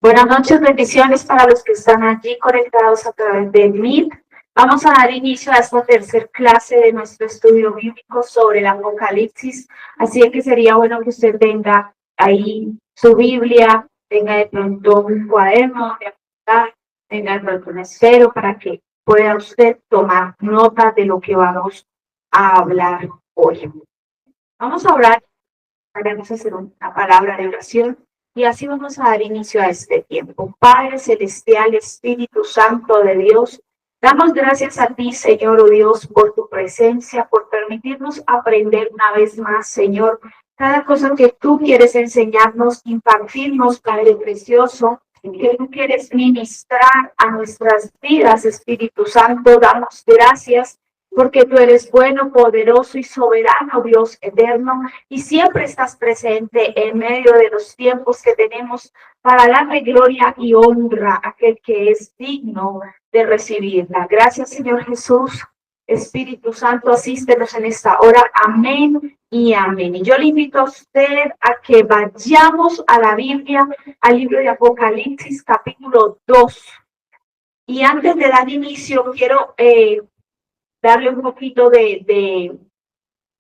Buenas noches, bendiciones para los que están allí conectados a través de Meet. Vamos a dar inicio a esta tercera clase de nuestro estudio bíblico sobre el Apocalipsis. Así que sería bueno que usted tenga ahí su Biblia, tenga de pronto un cuaderno de apuntar, tenga de pronto un esfero para que pueda usted tomar nota de lo que vamos a hablar hoy. Vamos a orar, vamos a hacer una palabra de oración. Y así vamos a dar inicio a este tiempo. Padre Celestial, Espíritu Santo de Dios, damos gracias a ti, Señor, oh Dios, por tu presencia, por permitirnos aprender una vez más, Señor, cada cosa que tú quieres enseñarnos, impartirnos, Padre precioso, que tú quieres ministrar a nuestras vidas, Espíritu Santo. Damos gracias porque tú eres bueno, poderoso y soberano, Dios eterno, y siempre estás presente en medio de los tiempos que tenemos para darle gloria y honra a aquel que es digno de recibirla. Gracias, Señor Jesús. Espíritu Santo, asístenos en esta hora. Amén y amén. Y yo le invito a usted a que vayamos a la Biblia, al libro de Apocalipsis, capítulo 2. Y antes de dar inicio, quiero darle un poquito de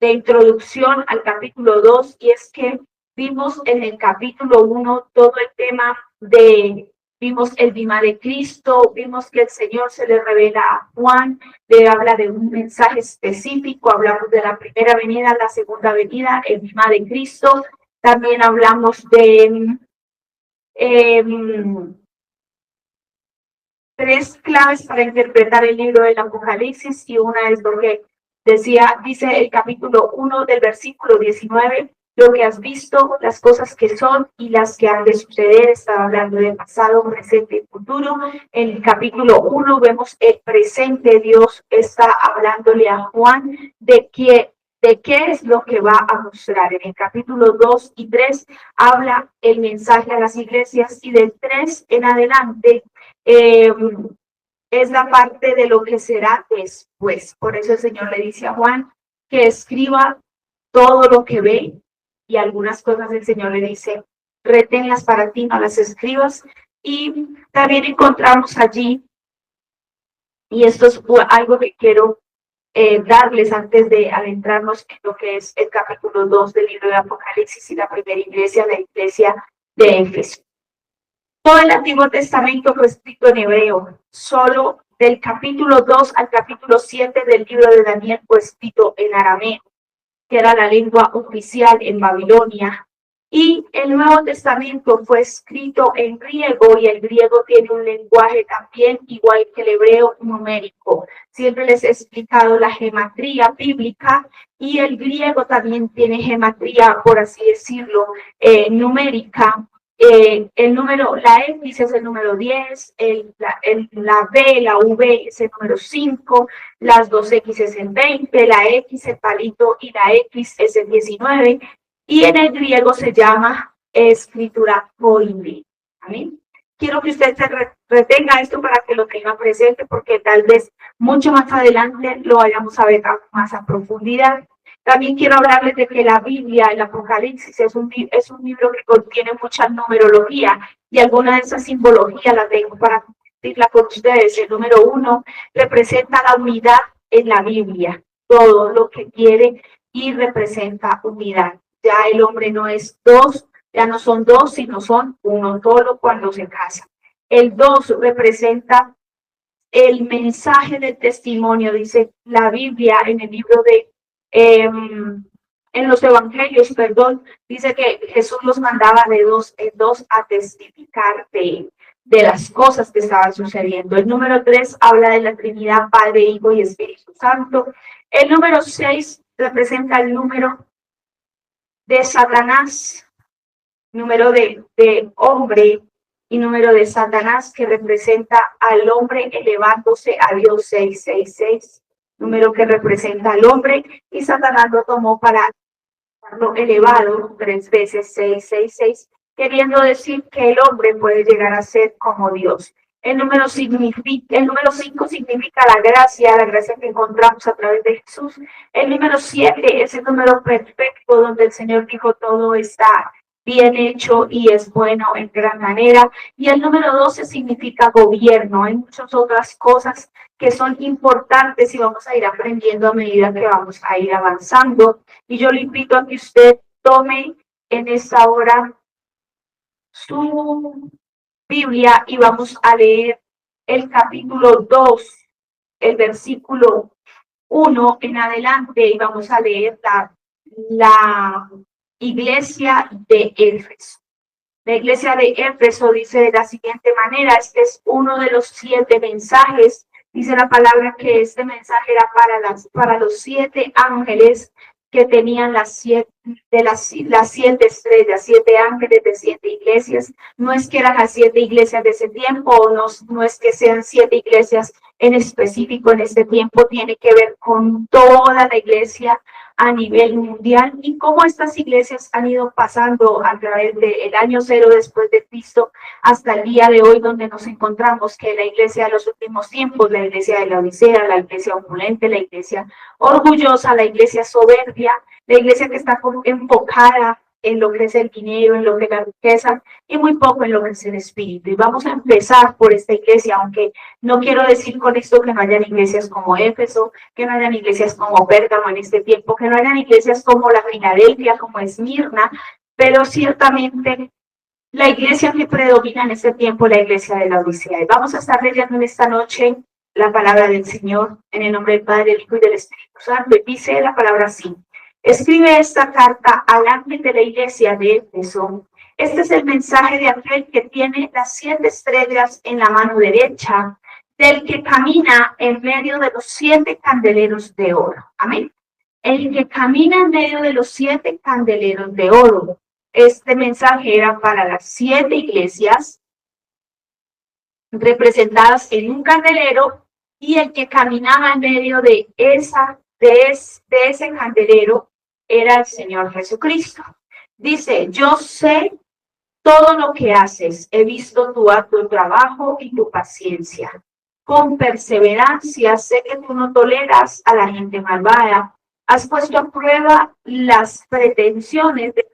introducción al capítulo 2, y es que vimos en el capítulo 1 todo el tema vimos el bimá de Cristo, vimos que el Señor se le revela a Juan, le habla de un mensaje específico, hablamos de la primera venida, la segunda venida, el bimá de Cristo, también hablamos de tres claves para interpretar el libro del Apocalipsis, y una es lo que dice el capítulo 1 del versículo 19, lo que has visto, las cosas que son y las que han de suceder. Estaba hablando de pasado, presente y futuro. En el capítulo 1 vemos el presente. Dios está hablándole a Juan de qué es lo que va a mostrar. En el capítulo 2 y 3 habla el mensaje a las iglesias, y del 3 en adelante es la parte de lo que será después. Por eso el Señor le dice a Juan que escriba todo lo que ve, y algunas cosas el Señor le dice, reténlas para ti, no las escribas. Y también encontramos allí, y esto es algo que quiero darles antes de adentrarnos en lo que es el capítulo 2 del libro de Apocalipsis y la primera iglesia, la iglesia de Éfeso. Todo el Antiguo Testamento fue escrito en hebreo. Solo del capítulo 2 al capítulo 7 del libro de Daniel fue escrito en arameo, que era la lengua oficial en Babilonia. Y el Nuevo Testamento fue escrito en griego, y el griego tiene un lenguaje también igual que el hebreo numérico. Siempre les he explicado la gematría bíblica, y el griego también tiene gematría, por así decirlo, numérica. El número, la X es el número 10, la B, la V es el número 5, las dos X es el 20, la X, el palito, y la X es el 19, y en el griego se llama escritura koine. ¿Amén? Quiero que usted se retenga esto para que lo tenga presente, porque tal vez mucho más adelante lo vayamos a ver más a profundidad. También quiero hablarles de que la Biblia, el Apocalipsis, es un libro que contiene mucha numerología, y alguna de esas simbologías las tengo para compartirla con ustedes. El número 1 representa la unidad en la Biblia, todo lo que quiere y representa unidad. Ya el hombre no es dos, ya no son dos, sino son uno, todo cuando se casa. El 2 representa el mensaje del testimonio, dice la Biblia en el libro de en los evangelios, dice que Jesús los mandaba de dos en dos a testificar de las cosas que estaban sucediendo. El número 3 habla de la Trinidad, Padre, Hijo y Espíritu Santo. El número 6 representa el número de Satanás, número de hombre, y número de Satanás, que representa al hombre elevándose a Dios, 666. Número que representa al hombre, y Satanás lo tomó para lo elevado 3 veces, 666, queriendo decir que el hombre puede llegar a ser como Dios. El número 5 significa la gracia que encontramos a través de Jesús. El número 7 es el número perfecto, donde el Señor dijo todo está bien hecho y es bueno en gran manera. Y el número 12 significa gobierno. Hay muchas otras cosas que son importantes y vamos a ir aprendiendo a medida que vamos a ir avanzando. Y yo le invito a que usted tome en esta hora su Biblia y vamos a leer el capítulo 2, el versículo 1 en adelante y vamos a leer la iglesia de Éfeso. La iglesia de Éfeso dice de la siguiente manera, este es uno de los 7 mensajes, dice la palabra que este mensaje era para los 7 ángeles que tenían las 7 estrellas, 7 ángeles de 7 iglesias. No es que eran las 7 iglesias de ese tiempo, no es que sean 7 iglesias en específico en este tiempo, tiene que ver con toda la iglesia a nivel mundial y cómo estas iglesias han ido pasando a través del año 0 después de Cristo hasta el día de hoy, donde nos encontramos que la iglesia de los últimos tiempos, la iglesia de la Odisea, la iglesia opulente, la iglesia orgullosa, la iglesia soberbia, la iglesia que está enfocada en lo que es el dinero, en lo que es la riqueza y muy poco en lo que es el espíritu. Y vamos a empezar por esta iglesia, aunque no quiero decir con esto que no hayan iglesias como Éfeso, que no hayan iglesias como Pérgamo en este tiempo, que no hayan iglesias como la Filadelfia, como Esmirna, pero ciertamente la iglesia que predomina en este tiempo, la iglesia de la Odisea. Y vamos a estar leyendo en esta noche la palabra del Señor en el nombre del Padre, del Hijo y del Espíritu Santo. Y dice la palabra así: escribe esta carta al ángel de la iglesia de Éfeso. Este es el mensaje de aquel que tiene las 7 estrellas en la mano derecha, del que camina en medio de los 7 candeleros de oro. Amén. El que camina en medio de los 7 candeleros de oro. Este mensaje era para las 7 iglesias representadas en un candelero y el que caminaba en medio de ese candelero era el Señor Jesucristo. Dice, yo sé todo lo que haces, he visto tu arduo trabajo y tu paciencia. Con perseverancia sé que tú no toleras a la gente malvada. Has puesto a prueba las pretensiones de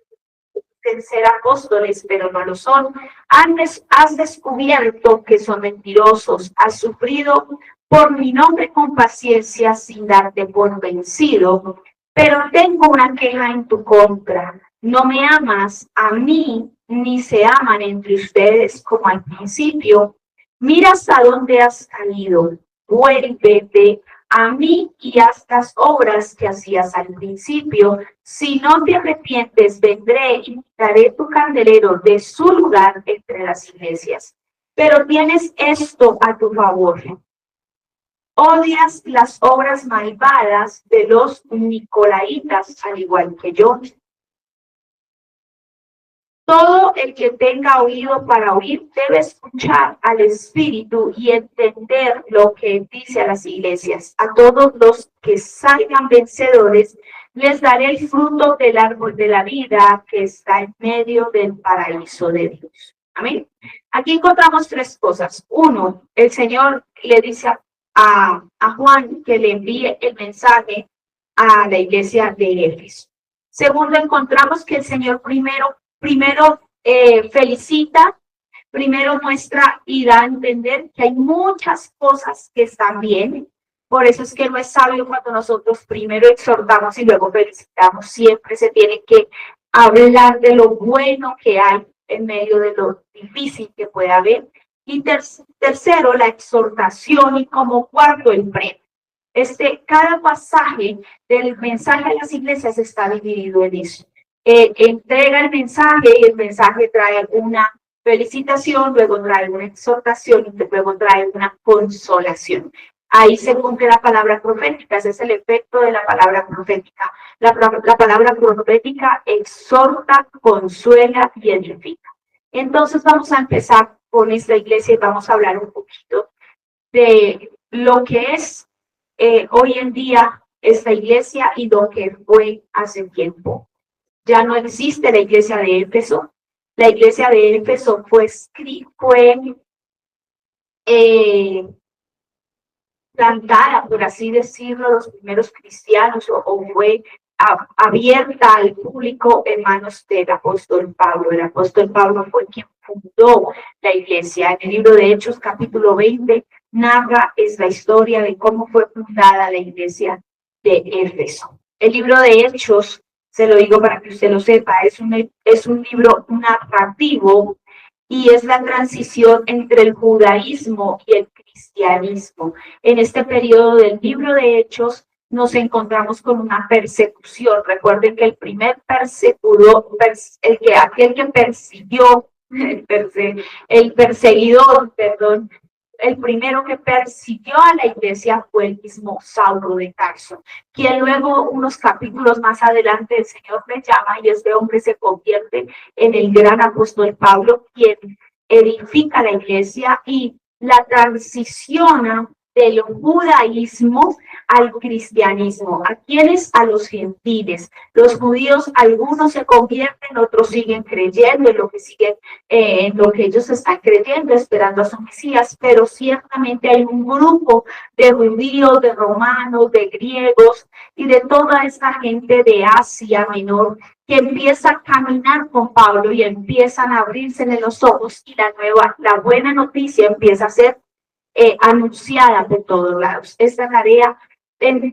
ser apóstoles, pero no lo son. Has descubierto que son mentirosos. Has sufrido por mi nombre con paciencia sin darte por vencido. Pero tengo una queja en tu contra. No me amas a mí, ni se aman entre ustedes como al principio. Mira hasta dónde has caído. Vuélvete a mí y haz las obras que hacías al principio. Si no te arrepientes, vendré y quitaré tu candelero de su lugar entre las iglesias. Pero tienes esto a tu favor. Odias las obras malvadas de los nicolaitas, al igual que yo. Todo el que tenga oído para oír debe escuchar al Espíritu y entender lo que dice a las iglesias. A todos los que salgan vencedores, les daré el fruto del árbol de la vida que está en medio del paraíso de Dios. Amén. Aquí encontramos 3 cosas. 1, el Señor le dice a Juan que le envíe el mensaje a la iglesia de Éfeso. Segundo, encontramos que el Señor primero felicita, primero muestra y da a entender que hay muchas cosas que están bien. Por eso es que no es sabio cuando nosotros primero exhortamos y luego felicitamos. Siempre se tiene que hablar de lo bueno que hay en medio de lo difícil que puede haber. Y tercero, la exhortación, y como cuarto, el premio. Cada pasaje del mensaje a las iglesias está dividido en eso. Entrega el mensaje y el mensaje trae una felicitación, luego trae una exhortación y luego trae una consolación. Ahí se cumple la palabra profética, ese es el efecto de la palabra profética. La palabra profética exhorta, consuela y edifica. Entonces vamos a empezar con esta iglesia y vamos a hablar un poquito de lo que es hoy en día esta iglesia y lo que fue hace tiempo. Ya no existe la iglesia de Éfeso. La iglesia de Éfeso fue plantada, por así decirlo, los primeros cristianos, o fue abierta al público en manos del apóstol Pablo. El apóstol Pablo fue quien fundó la iglesia. En el libro de Hechos, capítulo 20, narra la historia de cómo fue fundada la iglesia de Éfeso. El libro de Hechos, se lo digo para que usted lo sepa, es un libro narrativo y es la transición entre el judaísmo y el cristianismo. En este periodo del libro de Hechos nos encontramos con una persecución. Recuerden que el primer perseguidor, aquel que persiguió, el perseguidor, perdón, el primero que persiguió a la iglesia fue el mismo Saulo de Tarso, quien luego, unos capítulos más adelante, el Señor le llama y este hombre se convierte en el gran apóstol Pablo, quien edifica la iglesia y la transiciona del judaísmo al cristianismo. ¿A quiénes? A los gentiles. Los judíos, algunos se convierten, otros siguen creyendo en en lo que ellos están creyendo, esperando a su Mesías, pero ciertamente hay un grupo de judíos, de romanos, de griegos y de toda esta gente de Asia Menor que empieza a caminar con Pablo y empiezan a abrirse en los ojos y la buena noticia empieza a ser anunciada por todos lados. Esta tarea, el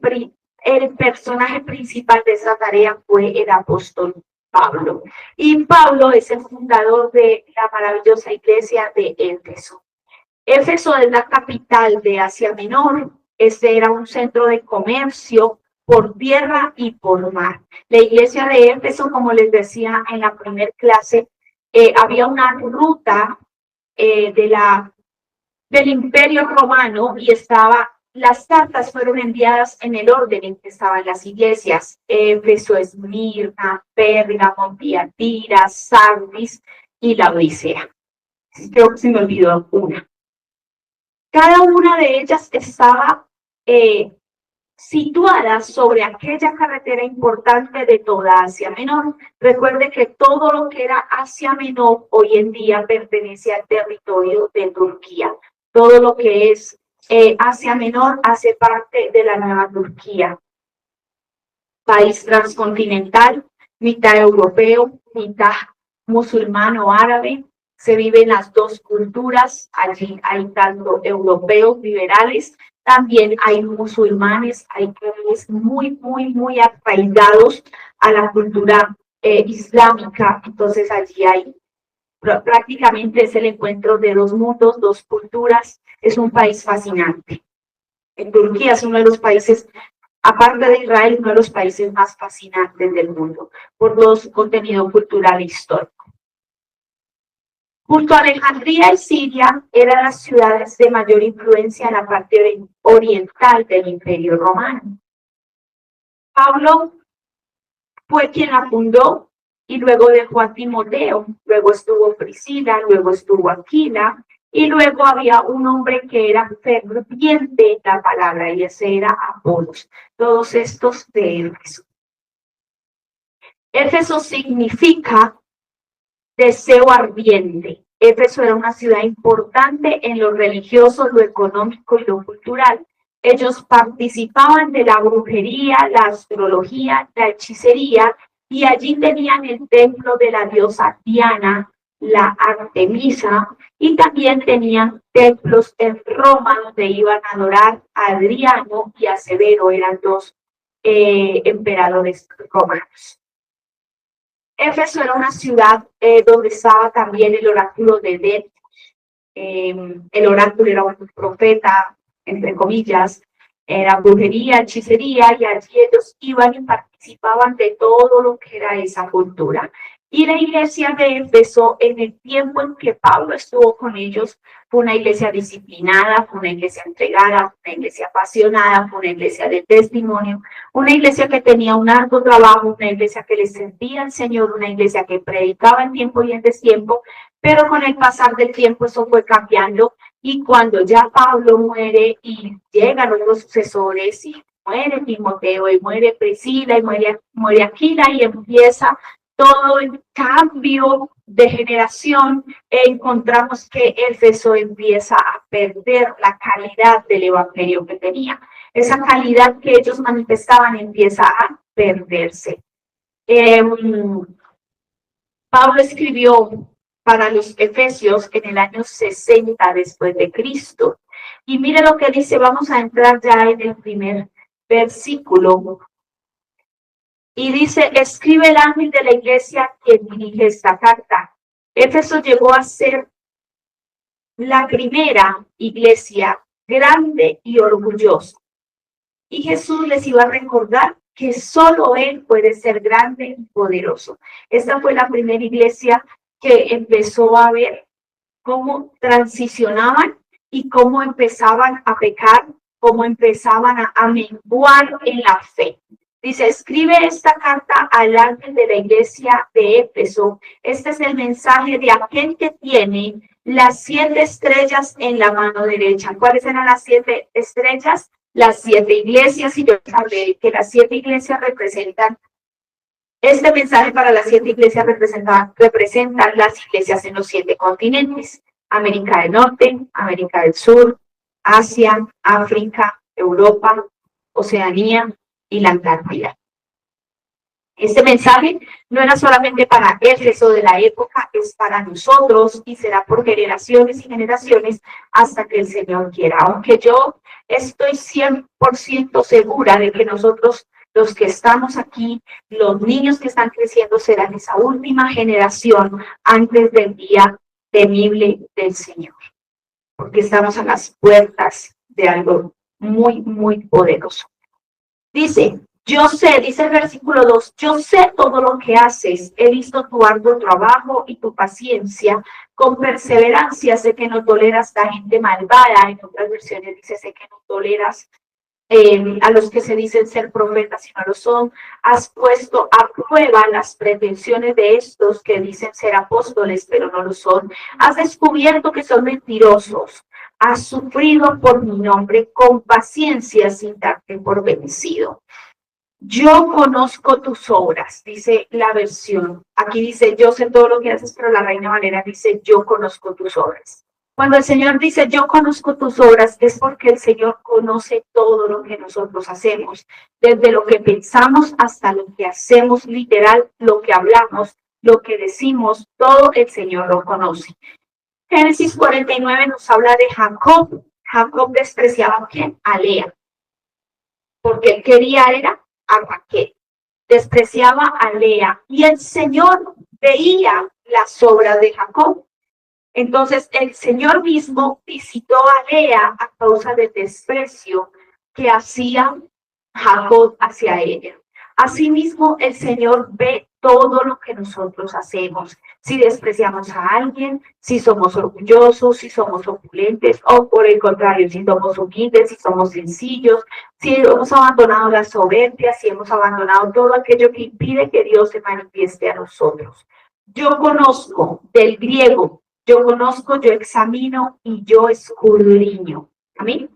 personaje principal de esa tarea fue el apóstol Pablo. Y Pablo es el fundador de la maravillosa iglesia de Éfeso. Éfeso es la capital de Asia Menor. Este era un centro de comercio por tierra y por mar. La iglesia de Éfeso, como les decía en la primera clase, había una ruta del Imperio Romano y las cartas fueron enviadas en el orden en que estaban las iglesias. Éfeso, Esmirna, Pérgamo, Tiatira, Sardis y Laodicea. Creo que se me olvidó una. Cada una de ellas estaba situada sobre aquella carretera importante de toda Asia Menor. Recuerde que todo lo que era Asia Menor hoy en día pertenece al territorio de Turquía. Todo lo que es Asia Menor hace parte de la Nueva Turquía. País transcontinental, mitad europeo, mitad musulmano árabe. Se viven las dos culturas. Allí hay tanto europeos liberales, también hay musulmanes, hay pueblos muy arraigados a la cultura islámica. Entonces allí hay prácticamente es el encuentro de dos mundos, dos culturas. Es un país fascinante. En Turquía es uno de los países, aparte de Israel, uno de los países más fascinantes del mundo por todo su contenido cultural e histórico. Junto a Alejandría y Siria eran las ciudades de mayor influencia en la parte oriental del Imperio Romano. Pablo fue quien la fundó y luego dejó a Timoteo, luego estuvo Priscila, luego estuvo Aquila, y luego había un hombre que era ferviente en la palabra, y ese era Apolos. Todos estos de Éfeso. Éfeso significa deseo ardiente. Éfeso era una ciudad importante en lo religioso, lo económico y lo cultural. Ellos participaban de la brujería, la astrología, la hechicería, y allí tenían el templo de la diosa Diana, la Artemisa, y también tenían templos en Roma donde iban a adorar a Adriano y a Severo, eran dos emperadores romanos. Éfeso era una ciudad donde estaba también el oráculo de Delfos. El oráculo era un profeta, entre comillas, era brujería, hechicería, y allí ellos iban y participaban de todo lo que era esa cultura. Y la iglesia de Éfeso, en el tiempo en que Pablo estuvo con ellos, fue una iglesia disciplinada, fue una iglesia entregada, fue una iglesia apasionada, fue una iglesia de testimonio, una iglesia que tenía un arduo trabajo, una iglesia que le servía al Señor, una iglesia que predicaba en tiempo y en destiempo, pero con el pasar del tiempo eso fue cambiando, y cuando ya Pablo muere y llegan los sucesores, y muere Timoteo, y muere Priscila, y muere Aquila, y empieza todo el cambio de generación, encontramos que Éfeso empieza a perder la calidad del evangelio que tenía. esa calidad que ellos manifestaban empieza a perderse. Pablo escribió para los Efesios en el año 60 después de Cristo. Y mire lo que dice, vamos a entrar ya en el primer versículo. Y dice, escribe el ángel de la iglesia quien dirige esta carta. Éfeso llegó a ser la primera iglesia grande y orgullosa. Y Jesús les iba a recordar que solo Él puede ser grande y poderoso. Esta fue la primera iglesia que empezó a ver cómo transicionaban y cómo empezaban a pecar, cómo empezaban a menguar en la fe. Dice, escribe esta carta al ángel de la iglesia de Éfeso. Este es el mensaje de aquel que tiene las 7 estrellas en la mano derecha. ¿Cuáles eran las 7 estrellas? Las 7 iglesias, y yo hablé que las 7 iglesias representan, este mensaje para las 7 iglesias representan las iglesias en los 7 continentes: América del Norte, América del Sur, Asia, África, Europa, Oceanía y la Antártida. Este mensaje no era solamente para Éfeso de la época, es para nosotros y será por generaciones y generaciones hasta que el Señor quiera. Aunque yo estoy 100% segura de que nosotros, los que estamos aquí, los niños que están creciendo, serán esa última generación antes del día temible del Señor. Porque estamos a las puertas de algo muy, muy poderoso. Dice, yo sé, dice el versículo 2, yo sé todo lo que haces, he visto tu arduo trabajo y tu paciencia, con perseverancia sé que no toleras a gente malvada, en otras versiones dice, sé que no toleras a los que se dicen ser profetas y no lo son, has puesto a prueba las pretensiones de estos que dicen ser apóstoles, pero no lo son, has descubierto que son mentirosos, has sufrido por mi nombre con paciencia sin darte por vencido. Yo conozco tus obras, dice la versión. Aquí dice, yo sé todo lo que haces, pero la Reina Valera dice, yo conozco tus obras. Cuando el Señor dice, yo conozco tus obras, es porque el Señor conoce todo lo que nosotros hacemos. Desde lo que pensamos hasta lo que hacemos, literal, lo que hablamos, lo que decimos, todo el Señor lo conoce. Génesis 49 nos habla de Jacob. Jacob despreciaba a ¿quién? A Lea. Porque él quería era a Raquel, despreciaba a Lea, y el Señor veía las obras de Jacob. Entonces el Señor mismo visitó a Lea a causa del desprecio que hacía Jacob hacia ella. Asimismo, el Señor ve todo lo que nosotros hacemos. Si despreciamos a alguien, si somos orgullosos, si somos opulentes, o por el contrario, si somos humildes, si somos sencillos, si hemos abandonado la soberbia, si hemos abandonado todo aquello que impide que Dios se manifieste a nosotros. Yo conozco del griego, yo conozco, yo examino y yo escudriño. Amén.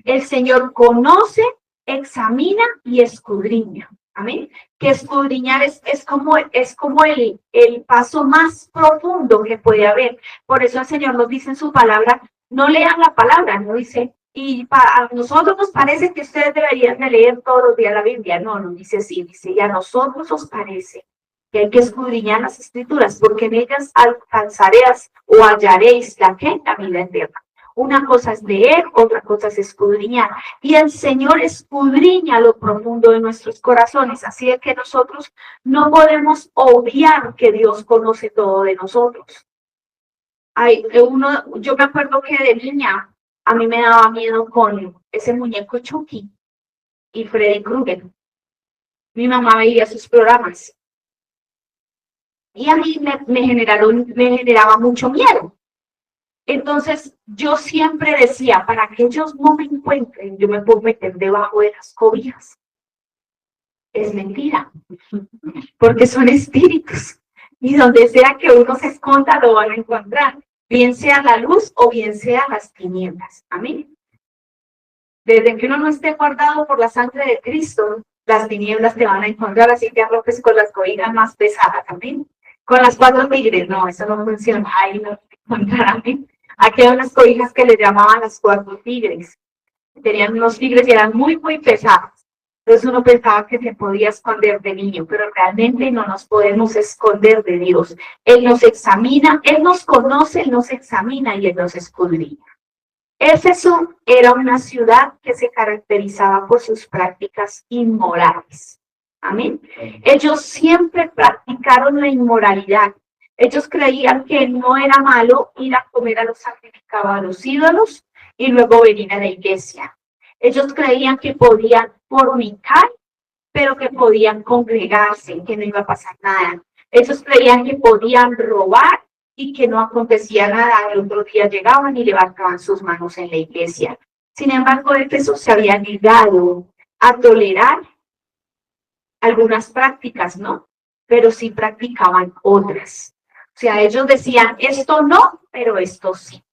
El Señor conoce, examina y escudriña. Amén. Que escudriñar es como el paso más profundo que puede haber. Por eso el Señor nos dice en su palabra, no lean la palabra, no dice, y a nosotros nos parece que ustedes deberían de leer todos los días la Biblia. No, no dice así, dice, y a nosotros os parece que hay que escudriñar las Escrituras, porque en ellas alcanzaréis o hallaréis la vida eterna. Una cosa es leer, otra cosa es escudriñar. Y el Señor escudriña lo profundo de nuestros corazones. Así es que nosotros no podemos obviar que Dios conoce todo de nosotros. Yo me acuerdo que de niña a mí me daba miedo con ese muñeco Chucky y Freddy Krueger. Mi mamá veía sus programas. Y a mí me generaba mucho miedo. Entonces, yo siempre decía, para que ellos no me encuentren, yo me puedo meter debajo de las cobijas. Es mentira, porque son espíritus. Y donde sea que uno se esconda, lo van a encontrar. Bien sea la luz o bien sea las tinieblas. Amén. Desde que uno no esté guardado por la sangre de Cristo, las tinieblas te van a encontrar, así que arrojes con las cobijas más pesadas. Amén. Con las 4 tigres, no, eso no funciona. Ahí no te encontrarán. Aquí hay unas cobijas que le llamaban las 4 tigres. Tenían unos tigres y eran muy, muy pesados. Entonces uno pensaba que se podía esconder de niño, pero realmente no nos podemos esconder de Dios. Él nos examina, Él nos conoce, Él nos examina y Él nos escudriña. Éfeso era una ciudad que se caracterizaba por sus prácticas inmorales. Amén. Ellos siempre practicaron la inmoralidad. Ellos creían que no era malo ir a comer a los sacrificados a los ídolos y luego venir a la iglesia. Ellos creían que podían fornicar, pero que podían congregarse, que no iba a pasar nada. Ellos creían que podían robar y que no acontecía nada. El otro día llegaban y levantaban sus manos en la iglesia. Sin embargo, Éfeso se había negado a tolerar algunas prácticas, ¿no? Pero sí practicaban otras. O sea, ellos decían, esto no, pero esto sí.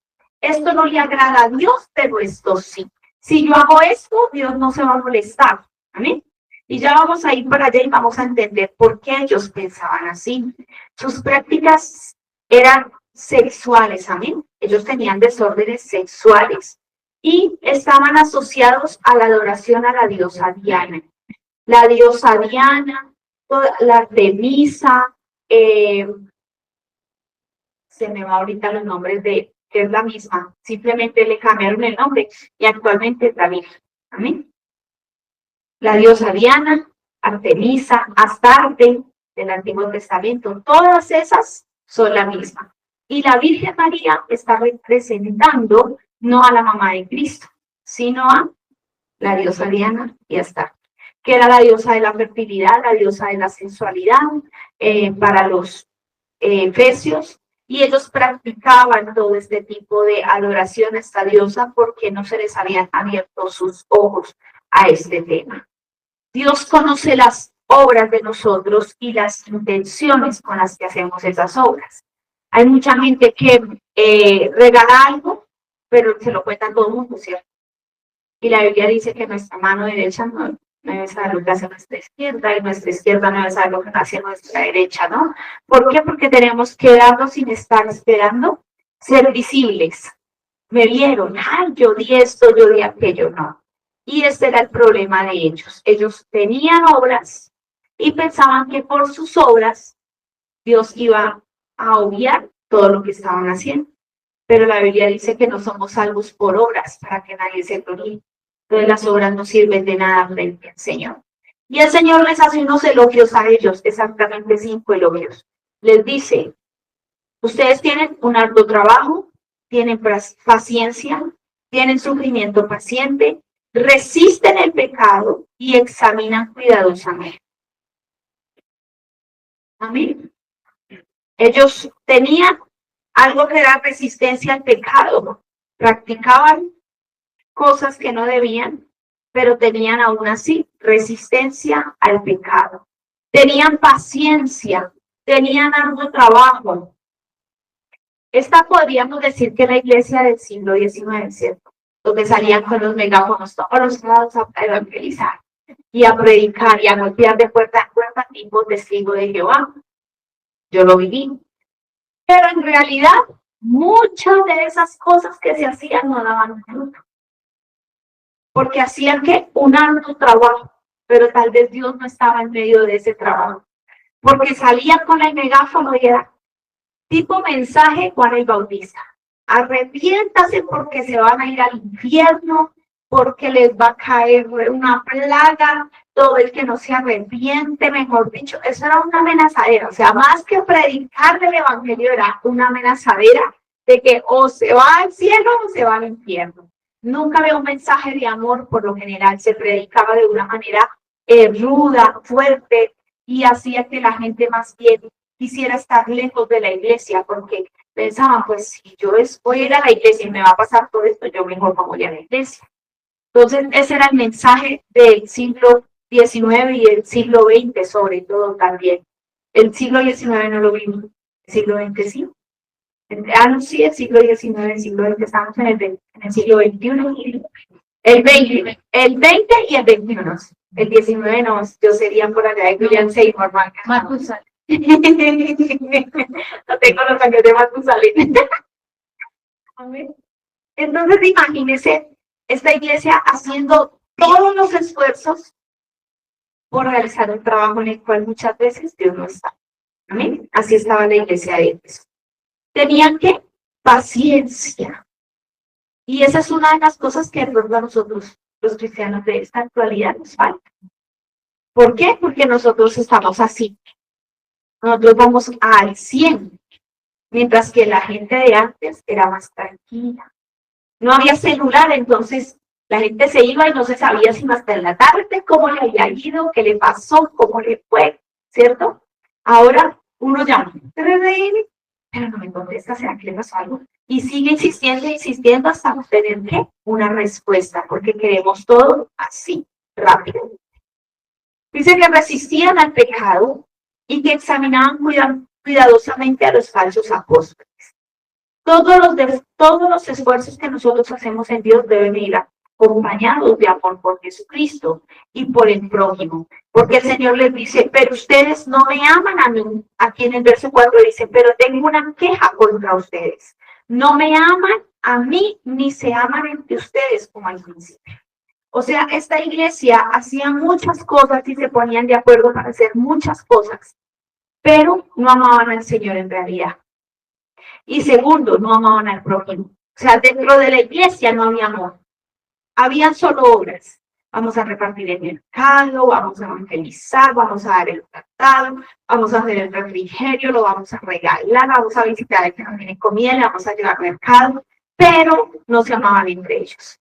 Esto no le agrada a Dios, pero esto sí. Si yo hago esto, Dios no se va a molestar. ¿Amén? Y ya vamos a ir para allá y vamos a entender por qué ellos pensaban así. Sus prácticas eran sexuales, amén. Ellos tenían desórdenes sexuales y estaban asociados a la adoración a la diosa Diana. La diosa Diana, la Artemisa, se me va ahorita los nombres de, que es la misma, simplemente le cambiaron el nombre y actualmente es la Virgen. Amén. La diosa Diana, Artemisa, Astarte del Antiguo Testamento, todas esas son la misma. Y la Virgen María está representando no a la mamá de Cristo, sino a la diosa Diana y Astarte, que era la diosa de la fertilidad, la diosa de la sensualidad para los efesios, y ellos practicaban todo este tipo de adoración a esta diosa porque no se les habían abierto sus ojos a este tema. Dios conoce las obras de nosotros y las intenciones con las que hacemos esas obras. Hay mucha gente que regala algo, pero se lo cuenta a todo el mundo, ¿cierto? Y la Biblia dice que nuestra mano derecha no debe saber lo que hace nuestra izquierda y nuestra izquierda no debe saber lo que hace nuestra derecha, ¿no? ¿Por qué? Porque tenemos que darnos sin estar esperando ser visibles. Me vieron, ay, yo di esto, yo di aquello, no. Y este era el problema de ellos. Ellos tenían obras y pensaban que por sus obras Dios iba a obviar todo lo que estaban haciendo. Pero la Biblia dice que no somos salvos por obras para que nadie se gloríe. Entonces las obras no sirven de nada frente al Señor. Y el Señor les hace unos elogios a ellos, exactamente 5 elogios. Les dice, ustedes tienen un arduo trabajo, tienen paciencia, tienen sufrimiento paciente, resisten el pecado y examinan cuidadosamente. Amén. Ellos tenían algo que era resistencia al pecado, practicaban cosas que no debían, pero tenían aún así resistencia al pecado. Tenían paciencia, tenían arduo trabajo. Esta podríamos decir que la iglesia del siglo XIX, ¿cierto? Donde salían con los megáfonos todos los lados a evangelizar y a predicar y a golpear de puerta en puerta tipo testigo de Jehová. Yo lo viví. Pero en realidad, muchas de esas cosas que se hacían no daban fruto. Porque hacían que un arduo trabajo, pero tal vez Dios no estaba en medio de ese trabajo. Porque salían con el megáfono y era tipo mensaje Juan el Bautista. Arrepiéntase porque se van a ir al infierno, porque les va a caer una plaga, todo el que no se arrepiente, mejor dicho, eso era una amenazadera. O sea, más que predicar del evangelio, era una amenazadera de que o se va al cielo o se va al infierno. Nunca había un mensaje de amor, por lo general se predicaba de una manera ruda, fuerte, y hacía que la gente más bien quisiera estar lejos de la iglesia, porque pensaban, pues si yo voy a ir a la iglesia y me va a pasar todo esto, yo mejor no voy a la iglesia. Entonces ese era el mensaje del siglo XIX y el siglo XX sobre todo también. El siglo XIX no lo vimos, el siglo XX sí. No, sí, el siglo XIX, el siglo XX, estamos en el siglo XXI. El 20 y el 21. El 19 no, yo sería por allá de William Seymour, Matusalén. No tengo los años de Matusalén. Entonces, imagínense esta iglesia haciendo todos los esfuerzos por realizar un trabajo en el cual muchas veces Dios no está. Amén. Así estaba la iglesia de Éfeso. Tenían que paciencia. Y esa es una de las cosas que a nosotros, los cristianos de esta actualidad, nos falta. ¿Por qué? Porque nosotros estamos así. Nosotros vamos al 100, mientras que la gente de antes era más tranquila. No había celular, entonces la gente se iba y no se sabía si hasta en la tarde cómo le había ido, qué le pasó, cómo le fue, ¿cierto? Ahora uno llama, pero no me contesta, ¿será que le pasó algo? Y sigue insistiendo hasta obtener ¿qué? Una respuesta, porque queremos todo así, rápido. Dice que resistían al pecado y que examinaban cuidadosamente a los falsos apóstoles. Todos los esfuerzos que nosotros hacemos en Dios deben ir acompañados de amor por Jesucristo y por el prójimo. Porque el Señor les dice, pero ustedes no me aman a mí. Aquí en el verso 4 dice, pero tengo una queja contra ustedes. No me aman a mí, ni se aman entre ustedes como al principio. O sea, esta iglesia hacía muchas cosas y se ponían de acuerdo para hacer muchas cosas, pero no amaban al Señor en realidad. Y segundo, no amaban al prójimo. O sea, dentro de la iglesia no había amor. Habían solo obras. Vamos a repartir el mercado, vamos a evangelizar, vamos a dar el tratado, vamos a hacer el refrigerio, lo vamos a regalar, vamos a visitar el que no tiene comida, le vamos a llevar mercado, pero no se amaban entre ellos.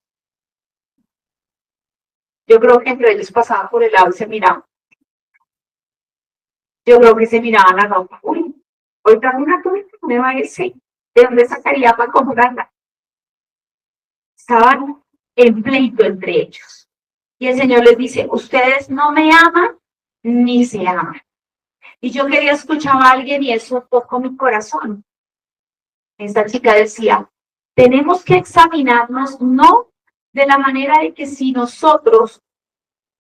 Yo creo que entre ellos pasaban por el lado y se miraban. Yo creo que se miraban la ropa. Uy, hoy trajo una túnica nueva a ese. ¿De dónde sacaría para comprarla? Estaban en pleito entre ellos. Y el Señor les dice, ustedes no me aman ni se aman. Y yo quería escuchar a alguien y eso tocó mi corazón. Esta chica decía, tenemos que examinarnos no de la manera de que si nosotros,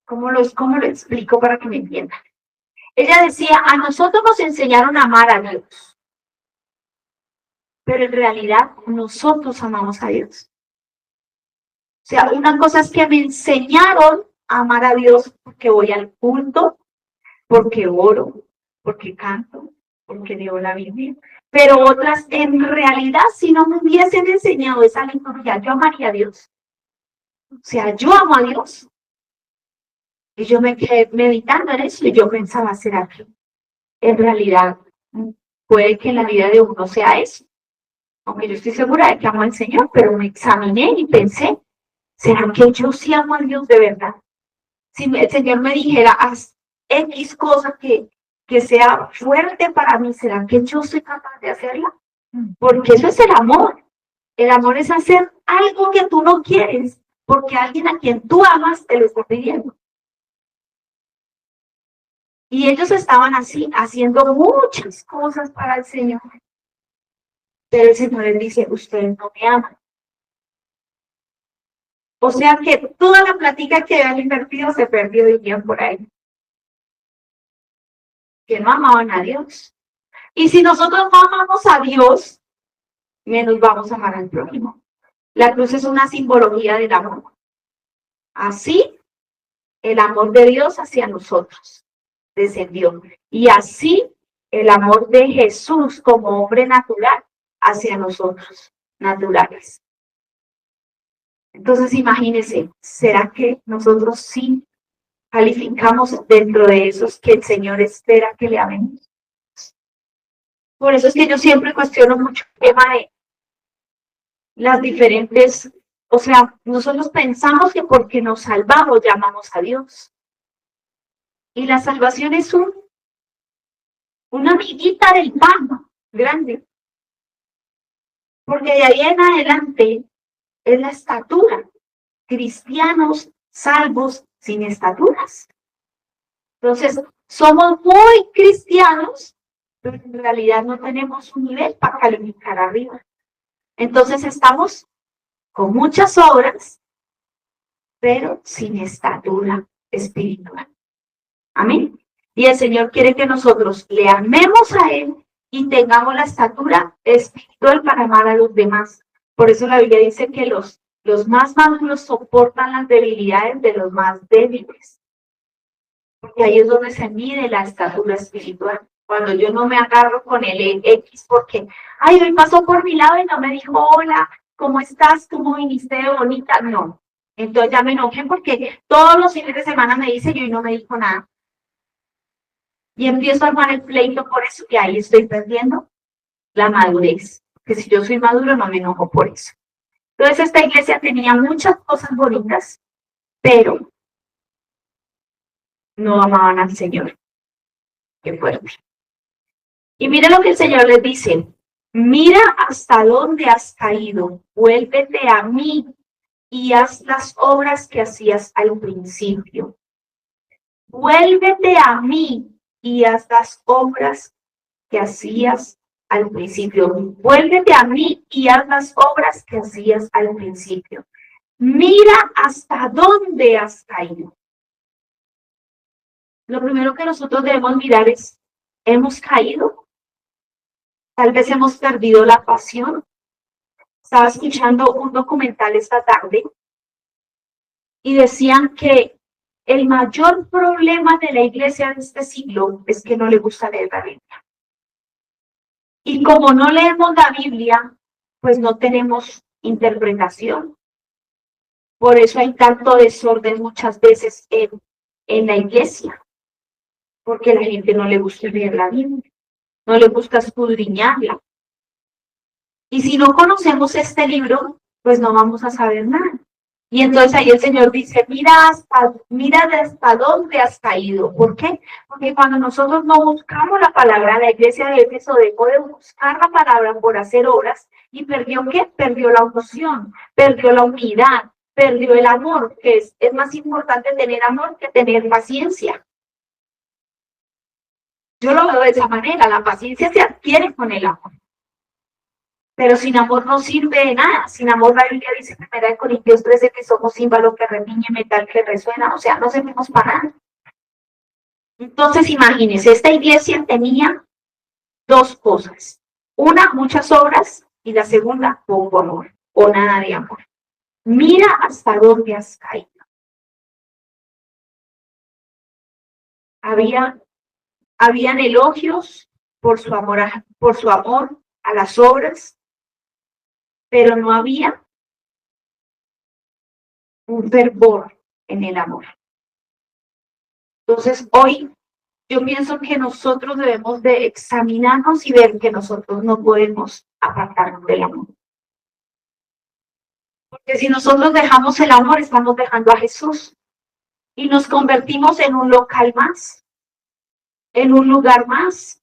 ¿cómo lo explico para que me entiendan? Ella decía, a nosotros nos enseñaron a amar a Dios, pero en realidad nosotros amamos a Dios. O sea, una cosa es que me enseñaron a amar a Dios porque voy al culto, porque oro, porque canto, porque leo la Biblia. Pero otras, en realidad, si no me hubiesen enseñado esa liturgia, yo amaría a Dios. O sea, yo amo a Dios. Y yo me quedé meditando en eso y yo pensaba, ¿será que en realidad puede que en la vida de uno sea eso? Aunque yo estoy segura de que amo al Señor, pero me examiné y pensé, ¿será que yo sí amo a Dios de verdad? Si el Señor me dijera, haz X cosa que sea fuerte para mí, ¿será que yo soy capaz de hacerla? Porque eso es el amor. El amor es hacer algo que tú no quieres, porque alguien a quien tú amas te lo está pidiendo. Y ellos estaban así, haciendo muchas cosas para el Señor. Pero el Señor les dice, ustedes no me aman. O sea que toda la plática que habían invertido se perdió y bien por ahí. Que no amaban a Dios. Y si nosotros no amamos a Dios, menos vamos a amar al prójimo. La cruz es una simbología del amor. Así, el amor de Dios hacia nosotros descendió. Y así, el amor de Jesús como hombre natural hacia nosotros, naturales. Entonces, imagínense, ¿será que nosotros sí calificamos dentro de esos que el Señor espera que le amemos? Por eso es que yo siempre cuestiono mucho el tema de las diferentes, o sea, nosotros pensamos que porque nos salvamos llamamos a Dios. Y la salvación es una amiguita del pan grande. Porque de ahí en adelante es la estatura. Cristianos salvos sin estaturas. Entonces, somos muy cristianos, pero en realidad no tenemos un nivel para calificar arriba. Entonces estamos con muchas obras, pero sin estatura espiritual. Amén. Y el Señor quiere que nosotros le amemos a Él y tengamos la estatura espiritual para amar a los demás. Por eso la Biblia dice que los Los más maduros soportan las debilidades de los más débiles. Porque ahí es donde se mide la estatura espiritual. Cuando yo no me agarro con el X porque, ay, hoy pasó por mi lado y no me dijo, hola, ¿cómo estás? ¿Cómo viniste de bonita? No. Entonces ya me enojé porque todos los fines de semana me dice yo y no me dijo nada. Y empiezo a armar el pleito por eso y ahí estoy perdiendo la madurez. Que si yo soy maduro no me enojo por eso. Entonces esta iglesia tenía muchas cosas bonitas, pero no amaban al Señor. Qué fuerte. Y mira lo que el Señor les dice. Mira hasta dónde has caído. Vuélvete a mí y haz las obras que hacías al principio. Vuélvete a mí y haz las obras que hacías al principio. Vuélvete a mí y haz las obras que hacías al principio. Mira hasta dónde has caído. Lo primero que nosotros debemos mirar es, ¿hemos caído? Tal vez hemos perdido la pasión. Estaba escuchando un documental esta tarde y decían que el mayor problema de la iglesia de este siglo es que no le gusta leer la Biblia. Y como no leemos la Biblia, pues no tenemos interpretación. Por eso hay tanto desorden muchas veces en la iglesia, porque a la gente no le gusta leer la Biblia, no le gusta escudriñarla. Y si no conocemos este libro, pues no vamos a saber nada. Y entonces ahí el Señor dice, mira de hasta dónde has caído. ¿Por qué? Porque cuando nosotros no buscamos la palabra, la iglesia de Éfeso dejó de buscar la palabra por hacer obras y perdió ¿qué? Perdió la unción, perdió la unidad, perdió el amor, que es más importante tener amor que tener paciencia. Yo lo veo de esa manera, la paciencia se adquiere con el amor. Pero sin amor no sirve de nada. Sin amor la Biblia dice en 1 Corintios 13 que somos címbalo que retiñe, metal que resuena, o sea, no servimos para nada. Entonces imagínense, esta iglesia tenía dos cosas. Una, muchas obras, y la segunda, poco amor, o nada de amor. Mira hasta dónde has caído. Habían elogios por su amor a las obras, pero no había un fervor en el amor. Entonces, hoy yo pienso que nosotros debemos de examinarnos y ver que nosotros no podemos apartarnos del amor. Porque si nosotros dejamos el amor, estamos dejando a Jesús y nos convertimos en un local más, en un lugar más,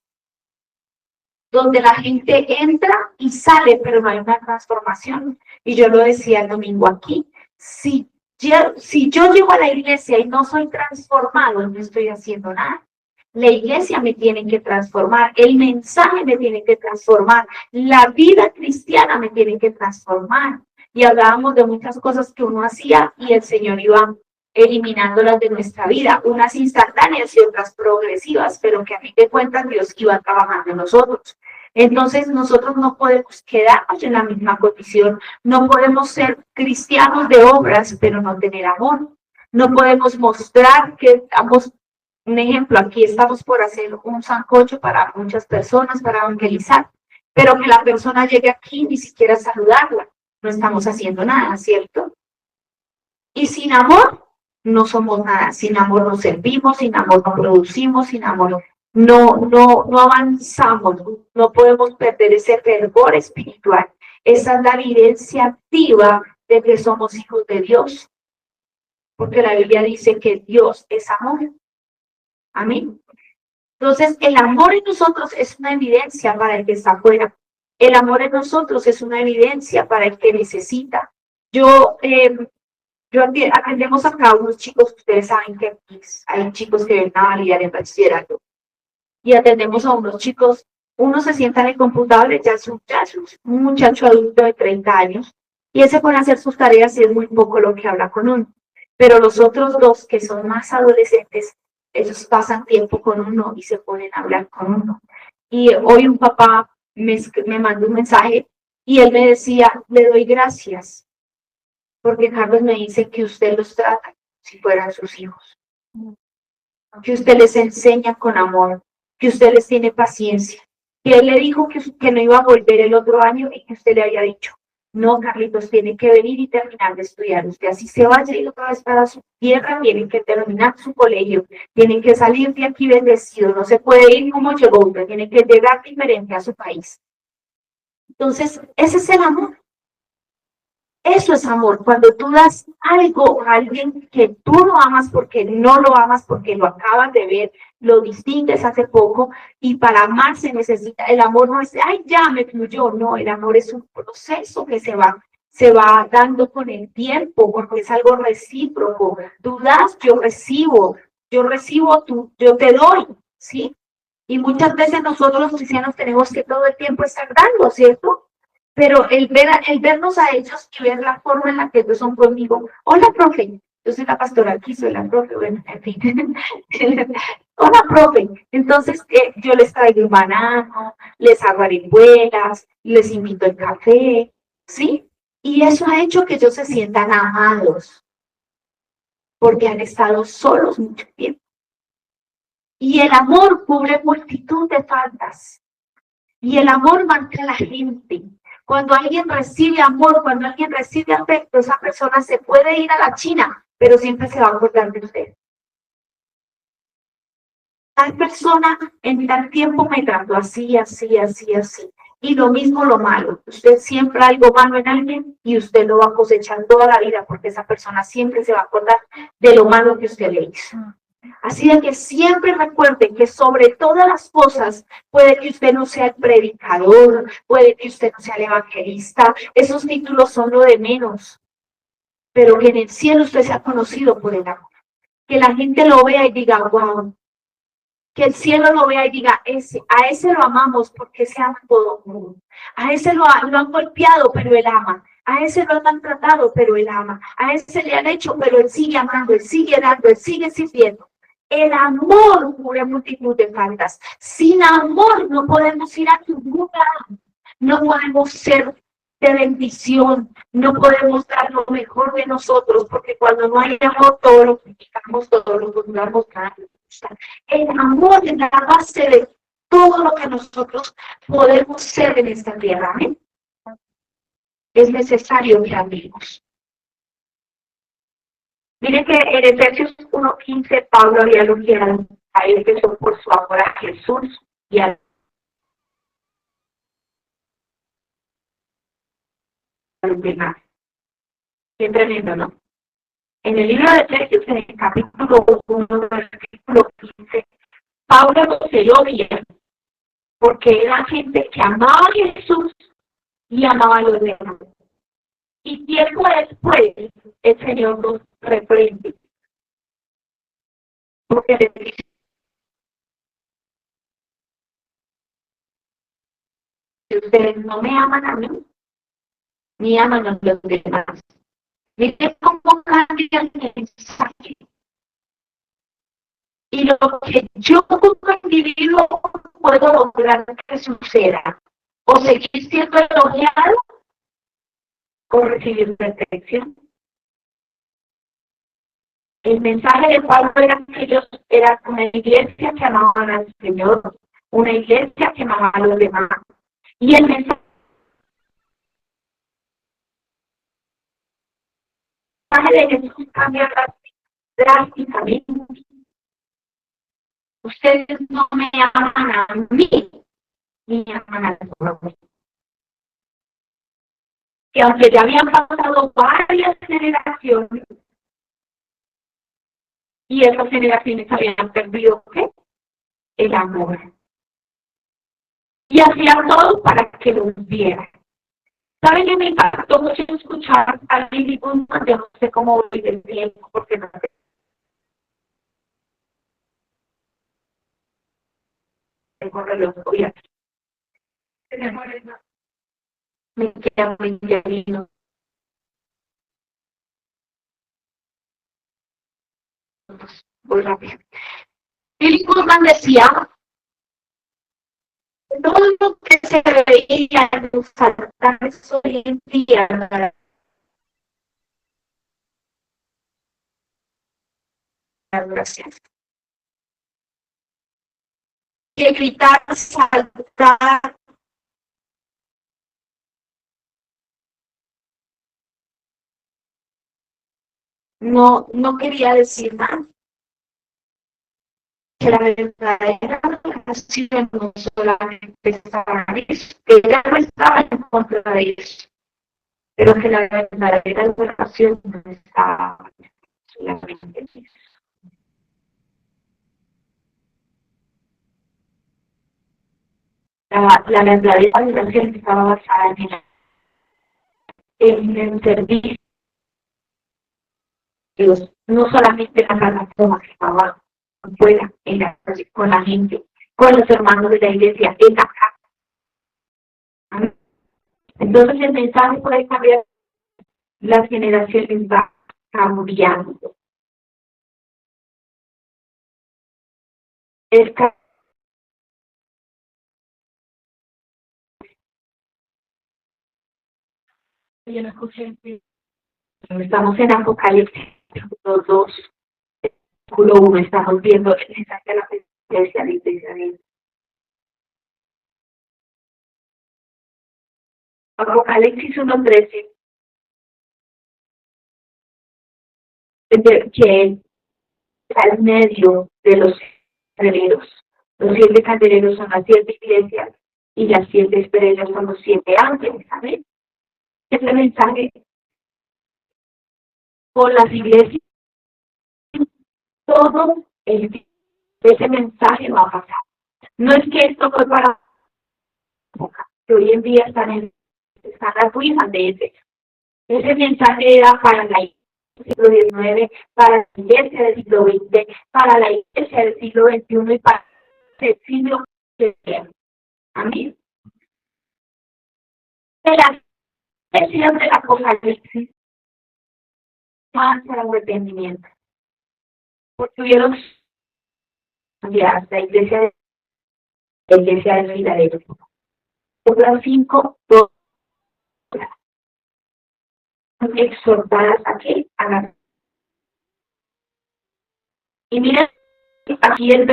donde la gente entra y sale, pero no hay una transformación. Y yo lo decía el domingo aquí, si yo llego a la iglesia y no soy transformado, no estoy haciendo nada. La iglesia me tiene que transformar, el mensaje me tiene que transformar, la vida cristiana me tiene que transformar. Y hablábamos de muchas cosas que uno hacía y el Señor iba eliminándolas de nuestra vida, unas instantáneas y otras progresivas, pero que a fin de cuentas Dios iba trabajando en nosotros. Entonces nosotros no podemos quedarnos en la misma condición, no podemos ser cristianos de obras, pero no tener amor. No podemos mostrar que estamos, un ejemplo, aquí estamos por hacer un sancocho para muchas personas, para evangelizar, pero que la persona llegue aquí ni siquiera saludarla. No estamos haciendo nada, ¿cierto? Y sin amor no somos nada, sin amor no servimos, sin amor no producimos, sin amor no avanzamos, no podemos perder ese fervor espiritual. Esa es la evidencia activa de que somos hijos de Dios, porque la Biblia dice que Dios es amor. Amén. Entonces, el amor en nosotros es una evidencia para el que está afuera. El amor en nosotros es una evidencia para el que necesita. Atendemos acá a unos chicos, ustedes saben que hay chicos que ven a validar en bachillerato. Y atendemos a unos chicos, uno se sienta en el computador, ya es un muchacho adulto de 30 años, y ese pone a hacer sus tareas y es muy poco lo que habla con uno. Pero los otros dos, que son más adolescentes, ellos pasan tiempo con uno y se ponen a hablar con uno. Y hoy un papá me mandó un mensaje y él me decía, le doy gracias Porque Carlos me dice que usted los trata si fueran sus hijos, que usted les enseña con amor, que usted les tiene paciencia, que él le dijo que no iba a volver el otro año y que usted le había dicho, no, Carlitos, tiene que venir y terminar de estudiar. Usted así se vaya y otra vez para su tierra, tienen que terminar su colegio, tienen que salir de aquí bendecido, no se puede ir como llegó, usted tiene que llegar diferente a su país. Entonces, ese es el amor. Eso es amor, cuando tú das algo a alguien que tú lo amas porque no lo amas, porque lo acabas de ver, lo distingues hace poco, y para amar se necesita, el amor no es, ay, ya me fluyó, no, el amor es un proceso que se va dando con el tiempo, porque es algo recíproco, tú das, yo recibo, yo te doy, ¿sí? Y muchas veces nosotros los cristianos tenemos que todo el tiempo estar dando, ¿cierto? Pero el vernos a ellos y ver la forma en la que ellos son conmigo. Hola, profe. Yo soy la pastora aquí, soy la profe, bueno, en fin. Hola, profe. Entonces, yo les traigo un banano, les hago arepuelas, les invito al café, ¿sí? Y eso ha hecho que ellos se sientan amados, porque han estado solos mucho tiempo. Y el amor cubre multitud de faltas. Y el amor marca a la gente. Cuando alguien recibe amor, cuando alguien recibe afecto, esa persona se puede ir a la China, pero siempre se va a acordar de usted. Tal persona en tal tiempo me trató así, así, así, así. Y lo mismo lo malo. Usted siempre algo malo en alguien y usted lo va a cosechar toda la vida porque esa persona siempre se va a acordar de lo malo que usted le hizo. Así de que siempre recuerden que sobre todas las cosas, puede que usted no sea el predicador, puede que usted no sea el evangelista, esos títulos son lo de menos, pero que en el cielo usted sea conocido por el amor. Que la gente lo vea y diga, wow, que el cielo lo vea y diga, a ese lo amamos porque se ama todo el mundo. A ese lo han golpeado, pero él ama. A ese lo han tratado, pero él ama. A ese le han hecho, pero él sigue amando, él sigue dando, él sigue sirviendo. El amor cubre multitud de faltas. Sin amor no podemos ir a ningún lado. No podemos ser de bendición. No podemos dar lo mejor de nosotros, porque cuando no hay amor, todo lo criticamos, todo lo juzgamos, nada. El amor es la base de todo lo que nosotros podemos ser en esta tierra. ¿Eh? Es necesario que amemos. Mire que en Efesios 1:15 Pablo había elogiado a Éfeso por su amor a Jesús y a los demás. Qué tremendo, ¿no? En el libro de Efesios, en el capítulo 1, versículo 15, Pablo los elogia porque era gente que amaba a Jesús y amaba a los demás. Y tiempo después, el Señor nos reprende. Porque le dice, ustedes no me aman a mí, ni aman a los demás. Miren cómo cambia el mensaje. Y lo que yo como individuo puedo lograr que suceda, o seguir siendo elogiado, o recibir restricción. El mensaje de Pablo era que ellos eran una iglesia que amaban al Señor, una iglesia que amaba a los demás. Y el mensaje de Jesús cambia drásticamente. Ustedes no me aman a mí, ni aman al pueblo. Que aunque ya habían pasado varias generaciones, y esas generaciones habían perdido, ¿qué? El amor. Y hacían todo para que los vieran. ¿Saben qué me impactó mucho escuchar a Lily Bunman? Yo no sé cómo voy del tiempo, porque no sé. Tengo reloj, voy aquí. Me queda muy bien. Voy rápido. Lily Bunman decía, todo lo que se veía en los altares hoy en día adoración. Que gritar, saltar, no quería decir nada. Que la verdadera adoración no solamente estaba en eso, que ella no estaba en contra de eso, pero que la verdadera adoración no estaba solamente en eso. La verdadera adoración estaba basada en el servicio de Dios, no solamente la plataforma que estaba afuera, con la gente, con los hermanos de la iglesia, en la casa. Entonces el mensaje puede cambiar, las generaciones van cambiando. Es yo no escuché, estamos en Apocalipsis 2, versículo 1, estamos viendo el mensaje de la iglesia de Israel. Apocalipsis 1:13, que está en medio de los candeleros. Los 7 candeleros son las 7 iglesias y las 7 estrellas son los 7 ángeles. ¿Saben? Ese mensaje con las iglesias, todo ese mensaje va a pasar. No es que esto fue para que hoy en día están las ruinas de ese mensaje era para la iglesia del siglo XIX, para la iglesia del siglo XX, para la iglesia del siglo XXI y para el siglo XX. Amén. De las iglesias del Apocalipsis hacia el arrepentimiento. Porque hubieron ya la iglesia de Filadelfia. Otras 5 exhortadas aquí a la. Y miren, aquí el